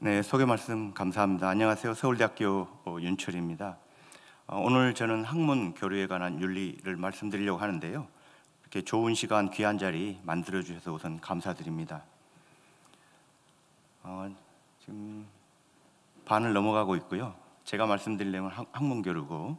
네, 소개 말씀 감사합니다. 안녕하세요. 서울대학교 윤철입니다. 오늘 저는 학문 교류에 관한 윤리를 말씀드리려고 하는데요. 이렇게 좋은 시간, 귀한 자리 만들어 주셔서 우선 감사드립니다. 지금 반을 넘어가고 있고요. 제가 말씀드릴 내용은 학문 교류고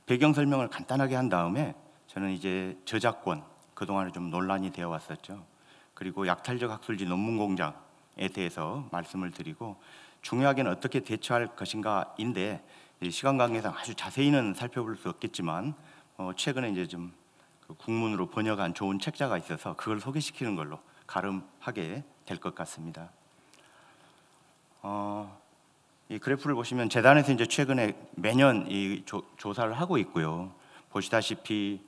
배경 설명을 간단하게 한 다음에 저는 이제 저작권, 그동안에 좀 논란이 되어 왔었죠. 그리고 약탈적 학술지 논문 공장에 대해서 말씀을 드리고, 중요하게는 어떻게 대처할 것인가인데, 시간 관계상 아주 자세히는 살펴볼 수 없겠지만 최근에 이제 좀 국문으로 번역한 좋은 책자가 있어서 그걸 소개시키는 걸로 가름하게 될 것 같습니다. 이 그래프를 보시면 재단에서 이제 최근에 매년 이 조사를 하고 있고요. 보시다시피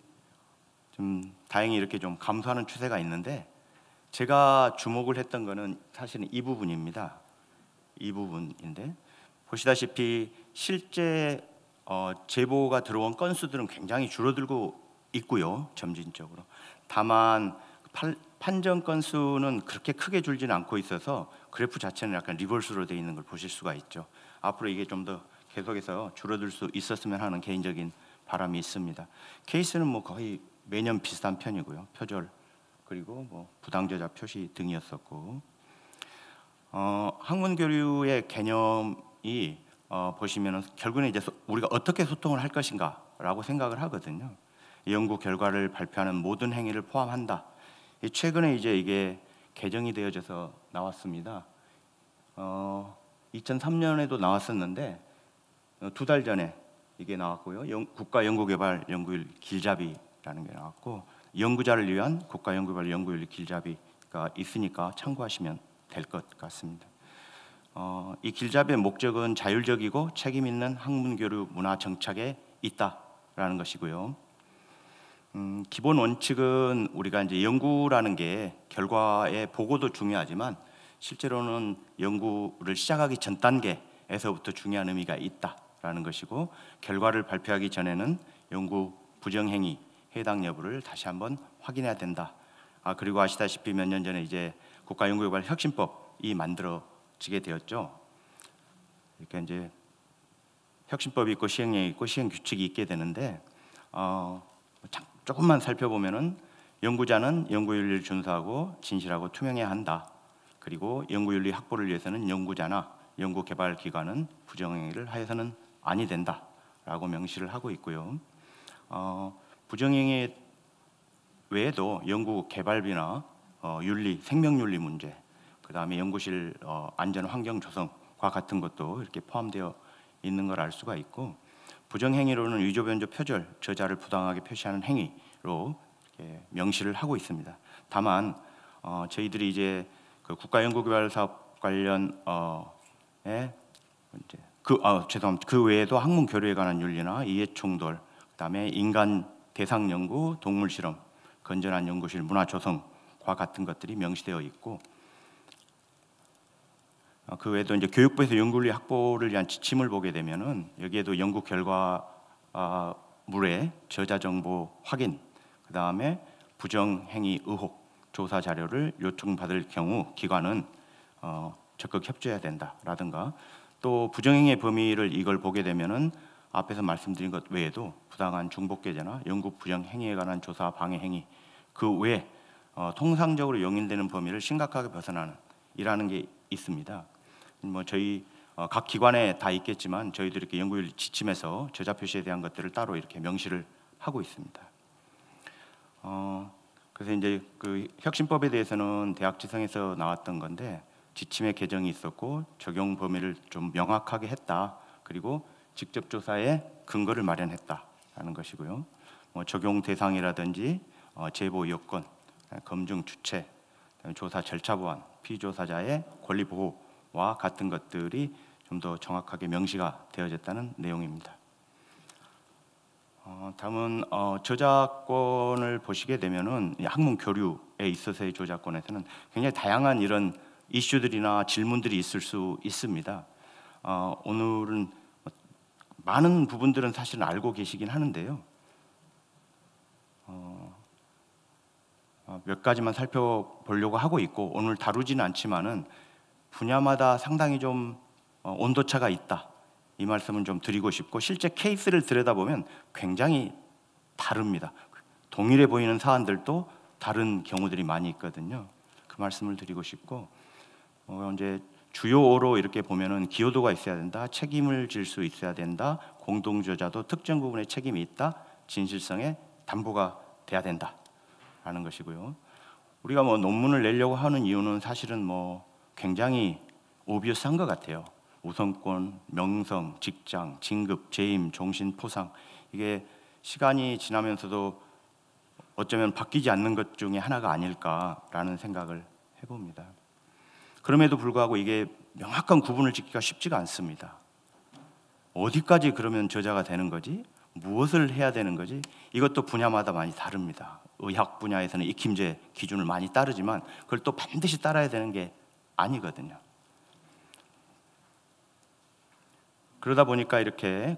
좀 다행히 이렇게 좀 감소하는 추세가 있는데, 제가 주목을 했던 거는 사실은 이 부분입니다. 이 부분인데, 보시다시피 실제 제보가 들어온 건수들은 굉장히 줄어들고 있고요, 점진적으로. 다만 판정 건수는 그렇게 크게 줄지는 않고 있어서 그래프 자체는 약간 리버스로 되어 있는 걸 보실 수가 있죠. 앞으로 이게 좀 더 계속해서 줄어들 수 있었으면 하는 개인적인 바람이 있습니다. 케이스는 뭐 거의 매년 비슷한 편이고요. 표절 그리고 뭐 부당저자 표시 등이었었고, 학문 교류의 개념이 보시면은 결국은 이제 우리가 어떻게 소통을 할 것인가라고 생각을 하거든요. 연구 결과를 발표하는 모든 행위를 포함한다. 최근에 이제 이게 개정이 되어져서 나왔습니다. 2003년에도 나왔었는데 2달 전에 이게 나왔고요. 국가연구개발 연구율 길잡이라는 게 나왔고, 연구자를 위한 국가연구개발 연구율 길잡이가 있으니까 참고하시면 될 것 같습니다. 이 길잡이의 목적은 자율적이고 책임 있는 학문교류 문화 정착에 있다라는 것이고요. 기본 원칙은 우리가 이제 연구라는 게 결과의 보고도 중요하지만 실제로는 연구를 시작하기 전 단계에서부터 중요한 의미가 있다라는 것이고, 결과를 발표하기 전에는 연구 부정행위 해당 여부를 다시 한번 확인해야 된다. 그리고 아시다시피 몇 년 전에 이제 국가연구개발 혁신법이 만들어지게 되었죠. 이렇게 이제 혁신법이 있고 시행령이 있고 시행규칙이 있게 되는데, 조금만 살펴보면은 연구자는 연구윤리를 준수하고 진실하고 투명해야 한다. 그리고 연구윤리 확보를 위해서는 연구자나 연구개발기관은 부정행위를 하여서는 아니 된다라고 명시를 하고 있고요. 부정행위 외에도 연구 개발비나 윤리, 생명윤리 문제, 그 다음에 연구실 안전 환경 조성과 같은 것도 이렇게 포함되어 있는 걸 알 수가 있고, 부정행위로는 위조, 변조, 표절, 저자를 부당하게 표시하는 행위로 이렇게 명시를 하고 있습니다. 다만 저희들이 이제 그 국가연구개발사업 관련 이제 죄송합니다. 그 외에도 학문 교류에 관한 윤리나 이해충돌, 그다음에 인간 대상 연구, 동물 실험, 건전한 연구실 문화 조성과 같은 것들이 명시되어 있고, 그 외에도 이제 교육부에서 연구윤리 확보를 위한 지침을 보게 되면은 여기에도 연구 결과물의 저자 정보 확인, 그 다음에 부정행위 의혹 조사 자료를 요청받을 경우 기관은 적극 협조해야 된다라든가, 또 부정행위의 범위를 이걸 보게 되면은 앞에서 말씀드린 것 외에도 부당한 중복계제나 연구 부정행위에 관한 조사 방해 행위, 그 외에 통상적으로 용인되는 범위를 심각하게 벗어나는 이라는 게 있습니다. 뭐 저희 각 기관에 다 있겠지만 저희들이 이렇게 연구윤리 지침에서 저자 표시에 대한 것들을 따로 이렇게 명시를 하고 있습니다. 그래서 이제 그 혁신법에 대해서는 대학 지성에서 나왔던 건데, 지침의 개정이 있었고 적용 범위를 좀 명확하게 했다. 그리고 직접 조사의 근거를 마련했다라는 것이고요. 적용 대상이라든지 제보 요건, 검증 주체, 조사 절차 보완, 피조사자의 권리 보호와 같은 것들이 좀 더 정확하게 명시가 되어졌다는 내용입니다. 다음은 저작권을 보시게 되면은 학문 교류에 있어서의 저작권에서는 굉장히 다양한 이런 이슈들이나 질문들이 있을 수 있습니다. 오늘은 많은 부분들은 사실은 알고 계시긴 하는데요. 몇 가지만 살펴보려고 하고 있고, 오늘 다루지는 않지만은 분야마다 상당히 좀 온도차가 있다, 이 말씀은 좀 드리고 싶고, 실제 케이스를 들여다보면 굉장히 다릅니다. 동일해 보이는 사안들도 다른 경우들이 많이 있거든요. 그 말씀을 드리고 싶고, 이제 주요어로 이렇게 보면은 기여도가 있어야 된다, 책임을 질 수 있어야 된다, 공동저자도 특정 부분에 책임이 있다, 진실성에 담보가 돼야 된다라는 것이고요. 우리가 논문을 내려고 하는 이유는 사실은 굉장히 오비어스한 것 같아요. 우선권, 명성, 직장, 진급, 재임, 종신, 포상, 이게 시간이 지나면서도 어쩌면 바뀌지 않는 것 중에 하나가 아닐까라는 생각을 해봅니다. 그럼에도 불구하고 이게 명확한 구분을 짓기가 쉽지가 않습니다. 어디까지 그러면 저자가 되는 거지? 무엇을 해야 되는 거지? 이것도 분야마다 많이 다릅니다. 의학 분야에서는 익힘제 기준을 많이 따르지만 그걸 또 반드시 따라야 되는 게 아니거든요. 그러다 보니까 이렇게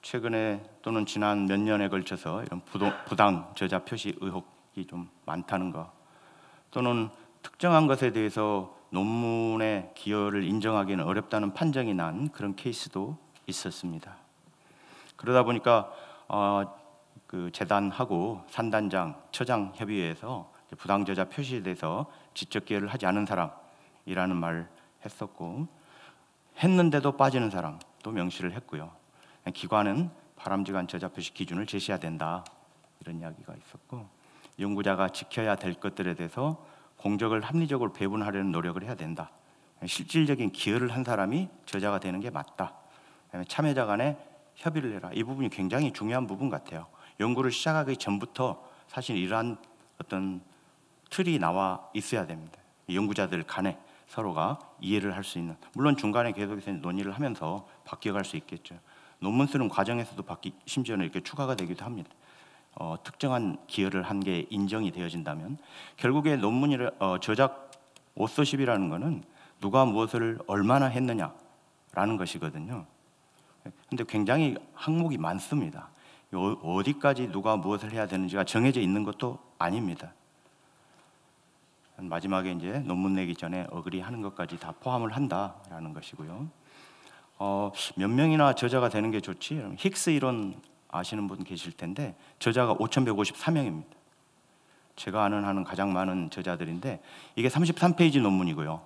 최근에 또는 지난 몇 년에 걸쳐서 이런 부당 저자 표시 의혹이 좀 많다는 거, 또는 특정한 것에 대해서 논문의 기여를 인정하기는 어렵다는 판정이 난 그런 케이스도 있었습니다. 그러다 보니까 그 재단하고 산단장, 처장 협의회에서 부당 저자 표시에 대해서 지적 기여를 하지 않은 사람이라는 말을 했었고, 했는데도 빠지는 사람도 명시를 했고요. 기관은 바람직한 저자 표시 기준을 제시해야 된다, 이런 이야기가 있었고, 연구자가 지켜야 될 것들에 대해서 공적을 합리적으로 배분하려는 노력을 해야 된다. 실질적인 기여를 한 사람이 저자가 되는 게 맞다. 참여자 간에 협의를 해라. 이 부분이 굉장히 중요한 부분 같아요. 연구를 시작하기 전부터 사실 이러한 어떤 틀이 나와 있어야 됩니다. 연구자들 간에 서로가 이해를 할 수 있는, 물론 중간에 계속해서 논의를 하면서 바뀌어갈 수 있겠죠. 논문 쓰는 과정에서도 심지어는 이렇게 추가가 되기도 합니다. 특정한 기여를 한 게 인정이 되어진다면, 결국에 논문이 저작 오서십이라는 것은 누가 무엇을 얼마나 했느냐라는 것이거든요. 근데 굉장히 항목이 많습니다. 어디까지 누가 무엇을 해야 되는지가 정해져 있는 것도 아닙니다. 마지막에 이제 논문 내기 전에 어그리하는 것까지 다 포함을 한다라는 것이고요. 몇 명이나 저자가 되는 게 좋지? 힉스 이론 아시는 분 계실 텐데 저자가 5,154명입니다. 제가 아는 한은 가장 많은 저자들인데 이게 33페이지 논문이고요.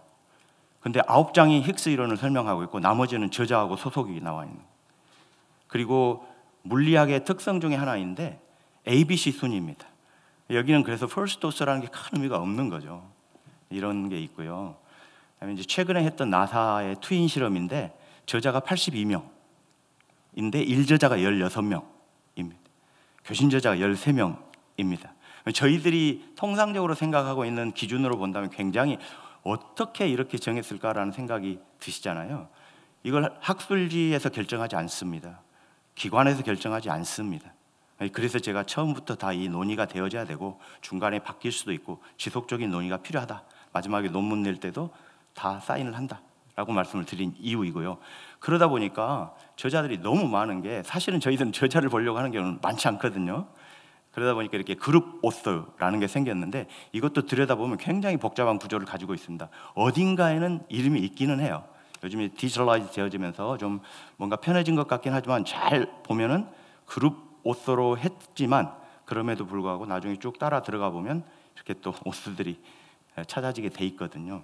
근데 9장이 힉스 이론을 설명하고 있고 나머지는 저자하고 소속이 나와 있는. 그리고 물리학의 특성 중에 하나인데 ABC 순위입니다. 여기는 그래서 first dose라는 게 큰 의미가 없는 거죠. 이런 게 있고요. 그다음에 이제 최근에 했던 나사의 트윈 실험인데 저자가 82명인데 일저자가 16명입니다. 교신 저자가 13명입니다. 저희들이 통상적으로 생각하고 있는 기준으로 본다면 굉장히 어떻게 이렇게 정했을까라는 생각이 드시잖아요. 이걸 학술지에서 결정하지 않습니다. 기관에서 결정하지 않습니다. 그래서 제가 처음부터 다 이 논의가 되어져야 되고 중간에 바뀔 수도 있고 지속적인 논의가 필요하다. 마지막에 논문 낼 때도 다 사인을 한다라고 말씀을 드린 이유이고요. 그러다 보니까 저자들이 너무 많은 게 사실은 저희들은 저자를 보려고 하는 경우는 많지 않거든요. 그러다 보니까 이렇게 그룹 오서라는 게 생겼는데 이것도 들여다보면 굉장히 복잡한 구조를 가지고 있습니다. 어딘가에는 이름이 있기는 해요. 요즘에 디지털라이즈 되어지면서 좀 뭔가 편해진 것 같긴 하지만 잘 보면은 그룹 오서로 했지만 그럼에도 불구하고 나중에 쭉 따라 들어가 보면 이렇게 또 오서들이 찾아지게 돼 있거든요.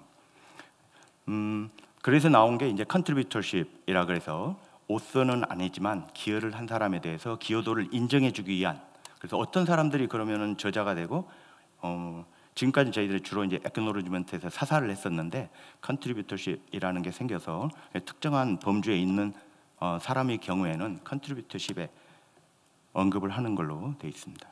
그래서 나온 게 이제 컨트리뷰터십이라 그래서 오서는 아니지만 기여를 한 사람에 대해서 기여도를 인정해주기 위한, 그래서 어떤 사람들이 그러면은 저자가 되고 지금까지 저희들이 주로 이제 액노로지먼트에서 사사를 했었는데 컨트리뷰터십이라는 게 생겨서 특정한 범주에 있는 사람의 경우에는 컨트리뷰터십에 언급을 하는 걸로 되어 있습니다.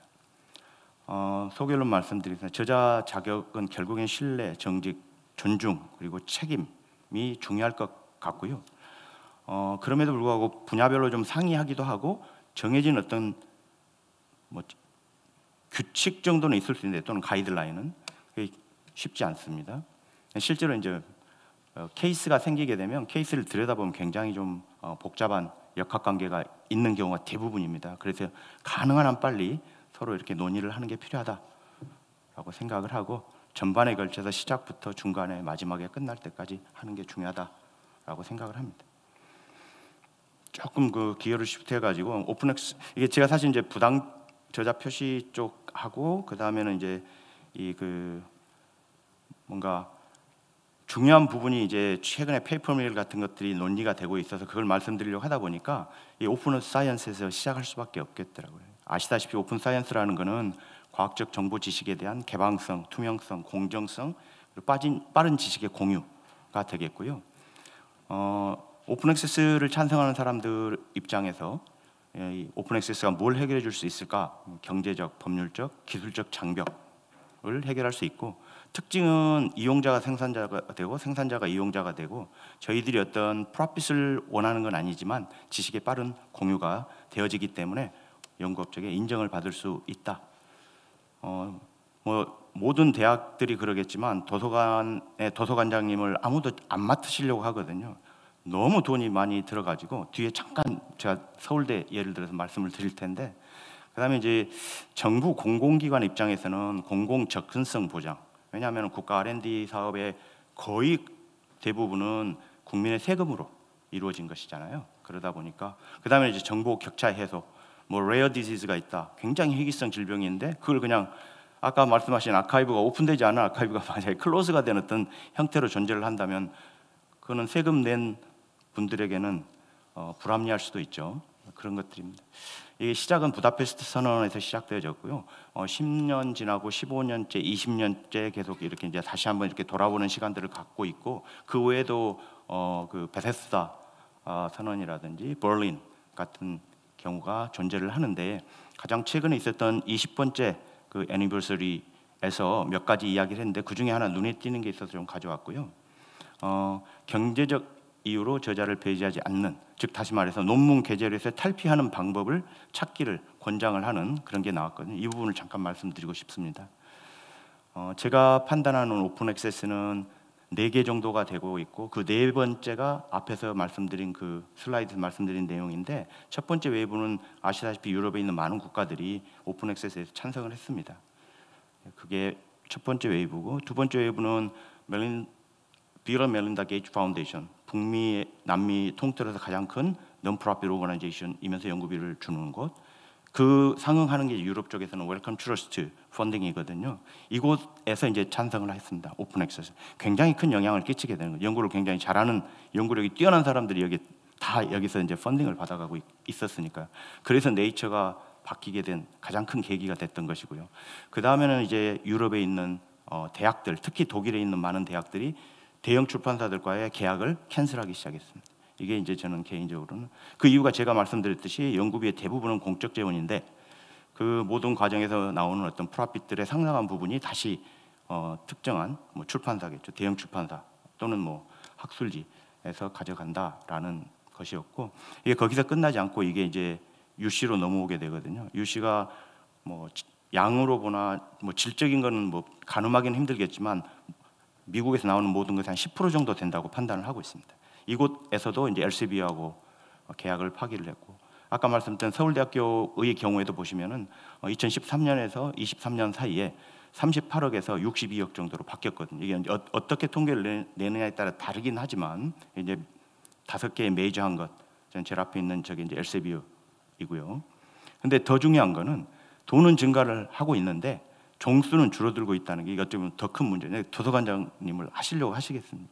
소결론 말씀드리겠습니다. 저자 자격은 결국엔 신뢰, 정직, 존중 그리고 책임이 중요할 것 같고요. 그럼에도 불구하고 분야별로 좀 상이하기도 하고 정해진 어떤 규칙 정도는 있을 수 있는데 또는 가이드라인은 쉽지 않습니다. 실제로 이제 케이스가 생기게 되면 케이스를 들여다보면 굉장히 좀 복잡한 역학관계가 있는 경우가 대부분입니다. 그래서 가능한 한 빨리 서로 이렇게 논의를 하는 게 필요하다라고 생각을 하고 전반에 걸쳐서 시작부터 중간에 마지막에 끝날 때까지 하는 게 중요하다라고 생각을 합니다. 조금 그 기여를 시프트해가지고 오픈엑스 이게 제가 사실 이제 부당 저자 표시 쪽하고 그 다음에는 이제 이 그 뭔가 중요한 부분이 이제 최근에 페이퍼밀 같은 것들이 논의가 되고 있어서 그걸 말씀드리려고 하다 보니까 이 오픈 사이언스에서 시작할 수밖에 없겠더라고요. 아시다시피 오픈 사이언스라는 거는 과학적 정보 지식에 대한 개방성, 투명성, 공정성, 그리고 빠른 지식의 공유가 되겠고요. 오픈 액세스를 찬성하는 사람들 입장에서 이 오픈 액세스가 뭘 해결해 줄 수 있을까? 경제적, 법률적, 기술적 장벽을 해결할 수 있고, 특징은 이용자가 생산자가 되고 생산자가 이용자가 되고, 저희들이 어떤 프로핏을 원하는 건 아니지만 지식의 빠른 공유가 되어지기 때문에 연구업적에 인정을 받을 수 있다. 뭐 모든 대학들이 그러겠지만 도서관의 도서관장님을 아무도 안 맡으시려고 하거든요. 너무 돈이 많이 들어가지고 뒤에 잠깐 제가 서울대 예를 들어서 말씀을 드릴 텐데, 그다음에 이제 정부 공공기관 입장에서는 공공 접근성 보장, 왜냐하면 국가 R&D 사업의 거의 대부분은 국민의 세금으로 이루어진 것이잖아요. 그러다 보니까 그다음에 이제 정보 격차 해소, 뭐 레어 디지즈가 있다, 굉장히 희귀성 질병인데 그걸 그냥 아까 말씀하신 아카이브가 오픈되지 않은 아카이브가 만약에 클로즈가 된 어떤 형태로 존재를 한다면 그거는 세금 낸 분들에게는 불합리할 수도 있죠. 그런 것들입니다. 이게 시작은 부다페스트 선언에서 시작되어졌고요. 10년 지나고 15년째, 20년째 계속 이렇게 이제 다시 한번 이렇게 돌아보는 시간들을 갖고 있고, 그 외에도 그 베세스다 선언이라든지 버린 같은 경우가 존재를 하는데, 가장 최근에 있었던 20번째 그 애니버서리에서 몇 가지 이야기를 했는데 그 중에 하나 눈에 띄는 게 있어서 좀 가져왔고요. 경제적 이유로 저자를 배제하지 않는, 즉 다시 말해서 논문 게재료에서 탈피하는 방법을 찾기를 권장을 하는 그런 게 나왔거든요. 이 부분을 잠깐 말씀드리고 싶습니다. 제가 판단하는 오픈 액세스는 4개 정도가 되고 있고, 그 4번째가 앞에서 말씀드린 그 슬라이드에서 말씀드린 내용인데, 첫 번째 웨이브는 아시다시피 유럽에 있는 많은 국가들이 오픈 액세스에 찬성을 했습니다. 그게 첫 번째 웨이브고, 두 번째 웨이브는 빌 멜린다 게이츠 파운데이션, 북미, 남미 통틀어서 가장 큰 non-profit organization이면서 연구비를 주는 곳, 그 상응하는 게 유럽 쪽에서는 웰컴 트러스트 펀딩이거든요. 이곳에서 이제 찬성을 했습니다. 오픈 액세스 굉장히 큰 영향을 끼치게 되는 거예요. 연구를 굉장히 잘하는, 연구력이 뛰어난 사람들이 여기서 이제 펀딩을 받아가고 있었으니까요. 그래서 네이처가 바뀌게 된 가장 큰 계기가 됐던 것이고요. 그 다음에는 이제 유럽에 있는 대학들, 특히 독일에 있는 많은 대학들이 대형 출판사들과의 계약을 캔슬하기 시작했습니다. 이게 이제 저는 개인적으로는 그 이유가 제가 말씀드렸듯이 연구비의 대부분은 공적 재원인데, 그 모든 과정에서 나오는 어떤 프로핏들의 상당한 부분이 다시 특정한 뭐 출판사겠죠, 대형 출판사 또는 뭐 학술지에서 가져간다라는 것이었고, 이게 거기서 끝나지 않고 이게 이제 UC로 넘어오게 되거든요. UC가 뭐 양으로 보나 뭐 질적인 거는 뭐 가늠하기는 힘들겠지만 미국에서 나오는 모든 것이 한 10% 정도 된다고 판단을 하고 있습니다. 이곳에서도 이제 LCB하고 계약을 파기를 했고, 아까 말씀드린 서울대학교의 경우에도 보시면은 2013년에서 23년 사이에 38억에서 62억 정도로 바뀌었거든요. 이게 어떻게 통계를 내느냐에 따라 다르긴 하지만 이제 5개의 메이저한 것, 저는 제일 앞에 있는 저게 이제 LCB이고요. 근데 더 중요한 거는 돈은 증가를 하고 있는데 종수는 줄어들고 있다는 게 이게 어떻게 보면 더 큰 문제예요. 도서관장님을 하시려고 하시겠습니까?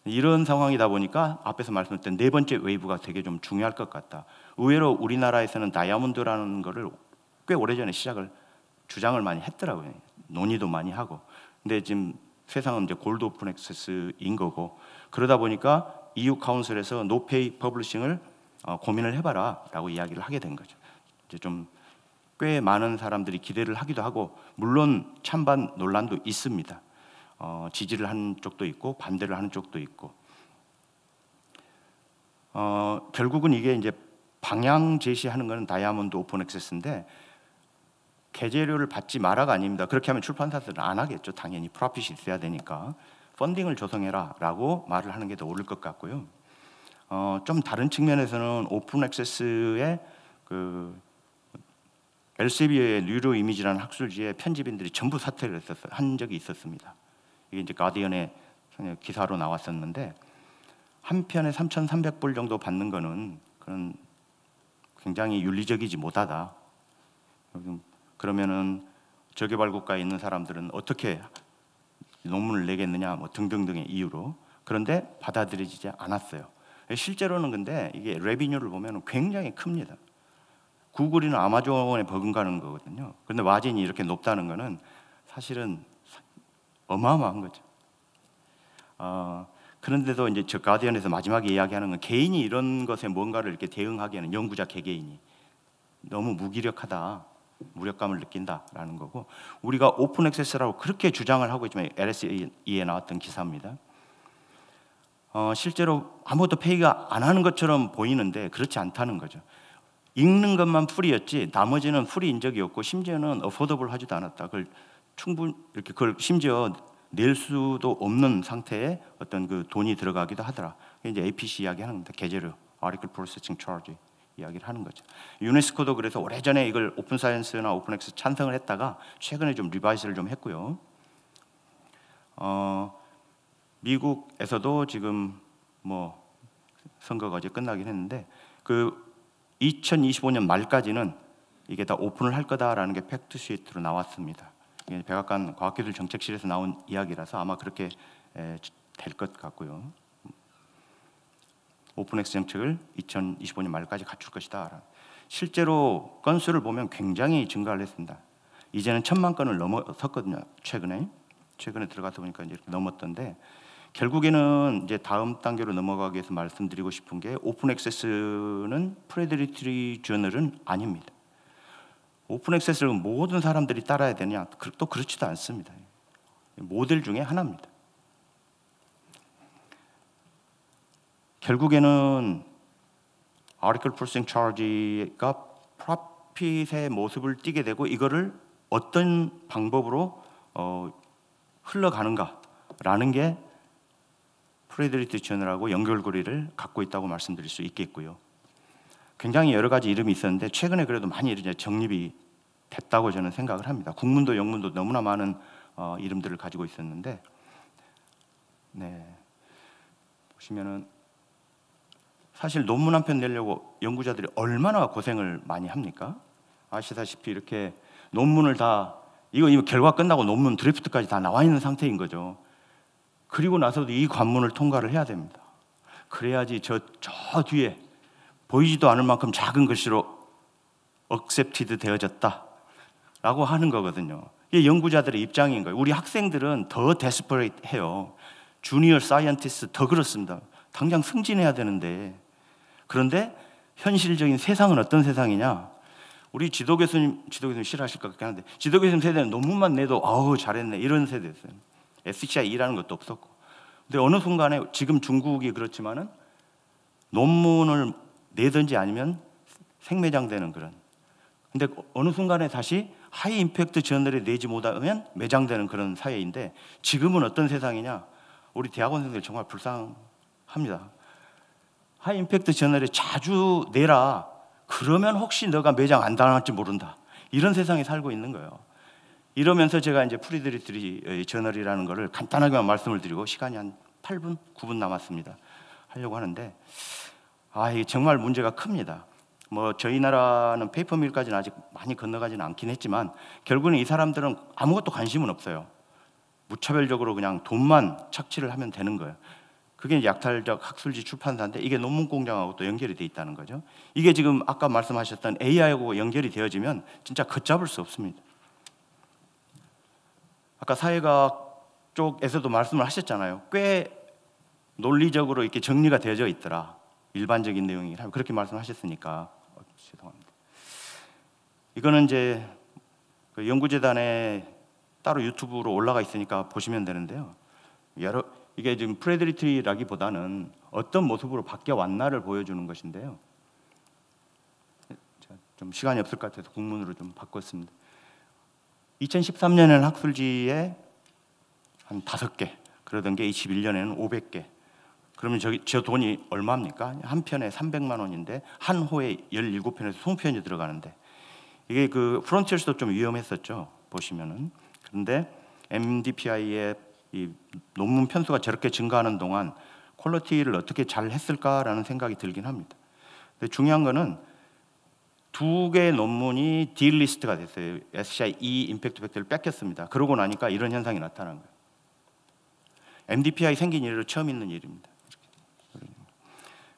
이런 상황이다 보니까 앞에서 말씀드렸던 4번째 웨이브가 되게 좀 중요할 것 같다. 의외로 우리나라에서는 다이아몬드라는 거를 꽤 오래전에 주장을 많이 했더라고요. 논의도 많이 하고. 근데 지금 세상은 이제 골드 오픈 액세스인 거고, 그러다 보니까 EU 카운슬에서 노페이 퍼블리싱을 고민을 해봐라라고 이야기를 하게 된 거죠. 이제 좀 꽤 많은 사람들이 기대를 하기도 하고, 물론 찬반 논란도 있습니다. 지지를 하는 쪽도 있고 반대를 하는 쪽도 있고, 결국은 이게 이제 방향 제시하는 것은 다이아몬드 오픈 액세스인데 게재료를 받지 마라가 아닙니다. 그렇게 하면 출판사들은 안 하겠죠. 당연히 프로핏이 있어야 되니까 펀딩을 조성해라라고 말을 하는 게 더 옳을 것 같고요. 좀 다른 측면에서는 오픈 액세스의 그 엘세비어의 뉴로 이미지라는 학술지에 편집인들이 전부 사퇴를 한 적이 있었습니다. 이게 이제 가디언의 기사로 나왔었는데 한 편에 3,300불 정도 받는 거는 그런 굉장히 윤리적이지 못하다. 그러면은 저개발 국가에 있는 사람들은 어떻게 논문을 내겠느냐 뭐 등등등의 이유로. 그런데 받아들여지지 않았어요. 실제로는 근데 이게 레비뉴를 보면 굉장히 큽니다. 구글이나 아마존에 버금가는 거거든요. 그런데 마진이 이렇게 높다는 거는 사실은 어마어마한 거죠. 그런데도 이제 저 가디언에서 마지막에 이야기하는 건 개인이 이런 것에 뭔가를 이렇게 대응하기에는 연구자 개개인이 너무 무기력하다, 무력감을 느낀다라는 거고, 우리가 오픈 액세스라고 그렇게 주장을 하고 있지만 LSE에 나왔던 기사입니다. 실제로 아무것도 페이가 안 하는 것처럼 보이는데 그렇지 않다는 거죠. 읽는 것만 풀이였지 나머지는 풀이인 적이 없고 심지어는 어포더블 하지도 않았다. 그걸 충분히 이렇게 그걸 심지어 낼 수도 없는 상태에 어떤 그 돈이 들어가기도 하더라. 이제 APC 이야기하는 겁니다. 계제료, Article Processing Charge 이야기를 하는 거죠. 유네스코도 그래서 오래전에 이걸 오픈 사이언스나 오픈 액세스 찬성을 했다가 최근에 좀 리바이스를 좀 했고요. 미국에서도 지금 뭐 선거가 어제 끝나긴 했는데 그 2025년 말까지는 이게 다 오픈을 할 거다라는 게 팩트 시트로 나왔습니다. 이게 백악관 과학기술 정책실에서 나온 이야기라서 아마 그렇게 될 것 같고요. 오픈엑스 정책을 2025년 말까지 갖출 것이다. 실제로 건수를 보면 굉장히 증가를 했습니다. 이제는 1,000만 건을 넘어섰거든요. 최근에 들어가서 보니까 이제 넘었던데, 결국에는 이제 다음 단계로 넘어가기 위해서 말씀드리고 싶은 게 오픈 액세스는 프레데리터리 저널은 아닙니다. 오픈 액세스를 모든 사람들이 따라야 되냐? 또 그렇지도 않습니다. 모델 중에 하나입니다. 결국에는 Article Processing Charge가 프로핏의 모습을 띠게 되고 이거를 어떤 방법으로 흘러가는가라는 게 프레데리터리 저널하고 연결고리를 갖고 있다고 말씀드릴 수 있겠고요. 굉장히 여러 가지 이름이 있었는데 최근에 그래도 많이 이제 정립이 됐다고 저는 생각을 합니다. 국문도 영문도 너무나 많은 이름들을 가지고 있었는데, 보시면은 사실 논문 한 편 내려고 연구자들이 얼마나 고생을 많이 합니까? 아시다시피 이렇게 논문을 다 이거 결과 끝나고 논문 드래프트까지 다 나와 있는 상태인 거죠. 그리고 나서도 이 관문을 통과를 해야 됩니다. 그래야지 저 뒤에 보이지도 않을 만큼 작은 글씨로 accepted 되어졌다라고 하는 거거든요. 이게 연구자들의 입장인 거예요. 우리 학생들은 더 desperate 해요. 주니어 사이언티스트 더 그렇습니다. 당장 승진해야 되는데. 그런데 현실적인 세상은 어떤 세상이냐? 우리 지도 교수님 싫어하실 것 같긴 한데, 지도 교수님 세대는 논문만 내도 아우 잘했네 이런 세대였어요. SCI라는 것도 없었고. 근데 어느 순간에 지금 중국이 그렇지만은 논문을 내든지 아니면 생매장되는 그런. 근데 어느 순간에 다시 하이 임팩트 저널에 내지 못하면 매장되는 그런 사회인데, 지금은 어떤 세상이냐? 우리 대학원생들 정말 불쌍합니다. 하이 임팩트 저널에 자주 내라. 그러면 혹시 너가 매장 안 당할지 모른다. 이런 세상에 살고 있는 거예요. 이러면서 제가 이제 프레데리터리 저널이라는 거를 간단하게만 말씀을 드리고 시간이 한 8분, 9분 남았습니다. 하려고 하는데, 이게 정말 문제가 큽니다. 뭐 저희 나라는 페이퍼밀까지는 아직 많이 건너가지는 않긴 했지만 결국은 이 사람들은 아무것도 관심은 없어요. 무차별적으로 그냥 돈만 착취를 하면 되는 거예요. 그게 약탈적 학술지 출판사인데 이게 논문 공장하고 또 연결이 돼 있다는 거죠. 이게 지금 아까 말씀하셨던 AI하고 연결이 되어지면 진짜 걷잡을 수 없습니다. 아까 사회과학 쪽에서도 말씀을 하셨잖아요. 꽤 논리적으로 이렇게 정리가 되어져 있더라. 일반적인 내용이 그렇게 말씀하셨으니까. 죄송합니다. 이거는 이제 그 연구재단에 따로 유튜브로 올라가 있으니까 보시면 되는데요. 이게 지금 프레데리터리라기보다는 어떤 모습으로 바뀌어 왔나를 보여주는 것인데요. 좀 시간이 없을 것 같아서 국문으로 좀 바꿨습니다. 2013년에는 학술지에 한 5개, 그러던 게 21년에는 500개. 그러면 저 돈이 얼마입니까? 한 편에 300만 원인데 한 호에 17편에서 20편이 들어가는데 이게 그 프론티어스도 좀 위험했었죠. 보시면은. 그런데 MDPI의 이 논문 편수가 저렇게 증가하는 동안 퀄리티를 어떻게 잘 했을까라는 생각이 들긴 합니다. 근데 중요한 거는 두 개의 논문이 딜리스트가 됐어요. SCI 임팩트 팩터를 뺏겼습니다. 그러고 나니까 이런 현상이 나타난 거예요. MDPI 생긴 이래로 처음 있는 일입니다.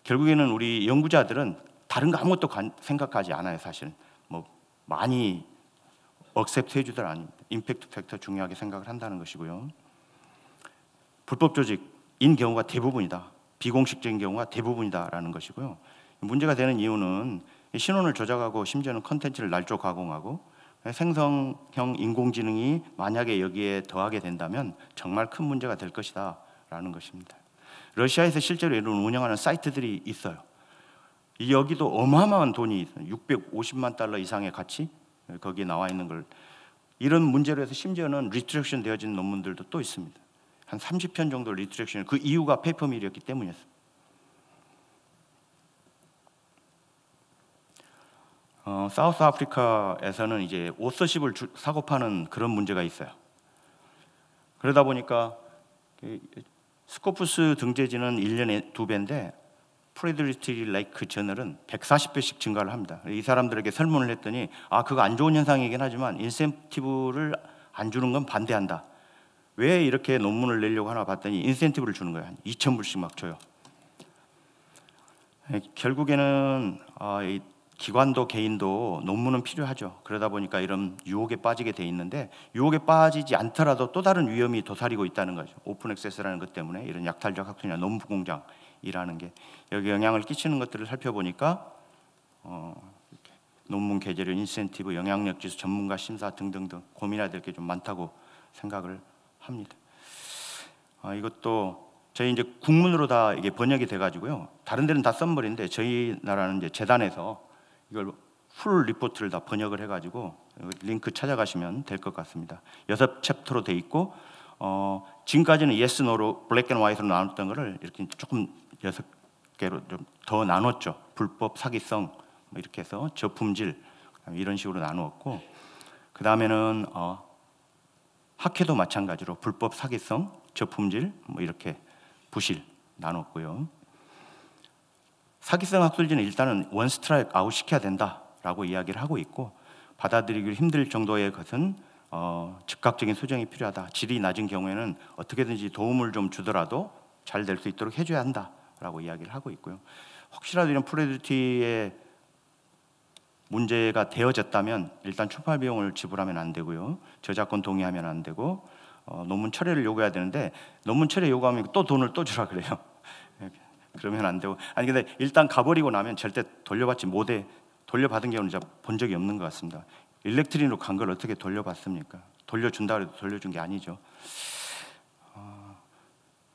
결국에는 우리 연구자들은 다른 거 아무것도 생각하지 않아요. 사실은 뭐 많이 억셉트 해주들 아닙니다. 임팩트 팩터 중요하게 생각을 한다는 것이고요. 불법 조직인 경우가 대부분이다. 비공식적인 경우가 대부분이다라는 것이고요. 문제가 되는 이유는 신원을 조작하고 심지어는 컨텐츠를 날조 가공하고 생성형 인공지능이 만약에 여기에 더하게 된다면 정말 큰 문제가 될 것이다 라는 것입니다. 러시아에서 실제로 이런 운영하는 사이트들이 있어요. 여기도 어마어마한 돈이 있어요. 650만 달러 이상의 가치 거기에 나와 있는 걸 이런 문제로 해서 심지어는 리트렉션 되어진 논문들도 또 있습니다. 한 30편 정도 리트렉션, 그 이유가 페이퍼밀이었기 때문이었습니다. 사우스 아프리카에서는 이제 오서십을 사고 파는 그런 문제가 있어요. 그러다 보니까 스코프스 등재지는 1년에 2배인데 프레드리티 레이크 저널은 140배씩 증가를 합니다. 이 사람들에게 설문을 했더니 그거 안 좋은 현상이긴 하지만 인센티브를 안 주는 건 반대한다. 왜 이렇게 논문을 내려고 하나 봤더니 인센티브를 주는 거예요. 한 2,000불씩 막 줘요. 결국에는 이 기관도 개인도 논문은 필요하죠. 그러다 보니까 이런 유혹에 빠지게 돼 있는데 유혹에 빠지지 않더라도 또 다른 위험이 도사리고 있다는 거죠. 오픈 액세스라는 것 때문에 이런 약탈적 학술이나 논문 공장이라는 게 여기 영향을 끼치는 것들을 살펴보니까 논문 게재료, 인센티브, 영향력 지수, 전문가 심사 등등등 고민해야 될 게 좀 많다고 생각을 합니다. 이것도 저희 이제 국문으로 다 이게 번역이 돼가지고요. 다른 데는 다 썸머리인데 저희 나라는 이제 재단에서 이걸 풀 리포트를 다 번역을 해가지고 링크 찾아가시면 될 것 같습니다. 6챕터로 돼 있고 지금까지는 yes, no로 블랙 앤 화이트로 나눴던 거를 이렇게 조금 6개로 좀 더 나눴죠. 불법, 사기성 뭐 이렇게 해서 저품질 이런 식으로 나누었고 그 다음에는 학회도 마찬가지로 불법, 사기성, 저품질 뭐 이렇게 부실 나눴고요. 사기성 학술지는 일단은 원 스트라이크 아웃 시켜야 된다라고 이야기를 하고 있고 받아들이기 힘들 정도의 것은 즉각적인 수정이 필요하다. 질이 낮은 경우에는 어떻게든지 도움을 좀 주더라도 잘 될 수 있도록 해줘야 한다라고 이야기를 하고 있고요. 혹시라도 이런 프레디티의 문제가 되어졌다면 일단 출판 비용을 지불하면 안 되고요. 저작권 동의하면 안 되고 논문 철회를 요구해야 되는데 논문 철회 요구하면 또 돈을 또 주라 그래요. 그러면 안 되고 근데 일단 가버리고 나면 절대 돌려받지 못해. 돌려받은 경우는 제가 본 적이 없는 것 같습니다. 일렉트린으로 간 걸 어떻게 돌려받습니까? 돌려준다 그래도 돌려준 게 아니죠.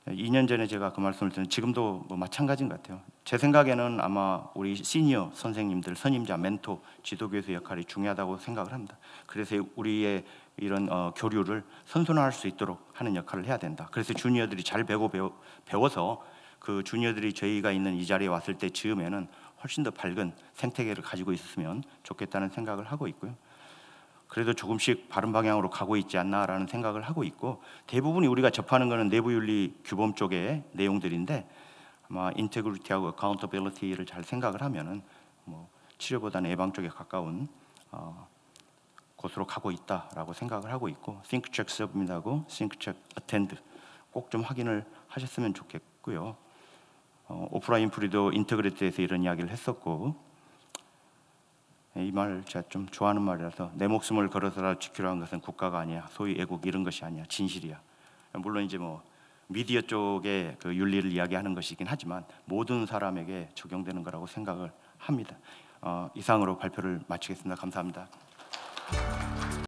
2년 전에 제가 그 말씀을 드렸는데 지금도 뭐 마찬가지인 것 같아요. 제 생각에는 아마 우리 시니어 선생님들, 선임자, 멘토, 지도교수의 역할이 중요하다고 생각을 합니다. 그래서 우리의 이런 교류를 선순환할 수 있도록 하는 역할을 해야 된다. 그래서 주니어들이 잘 배워서 그 주니어들이 저희가 있는 이 자리에 왔을 때 즈음에는 훨씬 더 밝은 생태계를 가지고 있었으면 좋겠다는 생각을 하고 있고요. 그래도 조금씩 바른 방향으로 가고 있지 않나라는 생각을 하고 있고 대부분이 우리가 접하는 것은 내부윤리 규범 쪽의 내용들인데 아마 인테그리티하고 어카운터빌리티를 잘 생각을 하면은 뭐 치료보다는 예방 쪽에 가까운 곳으로 가고 있다라고 생각을 하고 있고 think check submit하고 think check attend 꼭 좀 확인을 하셨으면 좋겠고요. 오프라인 프리도 인테그리티에서 이런 이야기를 했었고 이 말 제가 좀 좋아하는 말이라서 내 목숨을 걸어서라도 지키려 한 것은 국가가 아니야. 소위 애국 이런 것이 아니야. 진실이야. 물론 이제 뭐 미디어 쪽의 그 윤리를 이야기하는 것이긴 하지만 모든 사람에게 적용되는 거라고 생각을 합니다. 이상으로 발표를 마치겠습니다. 감사합니다.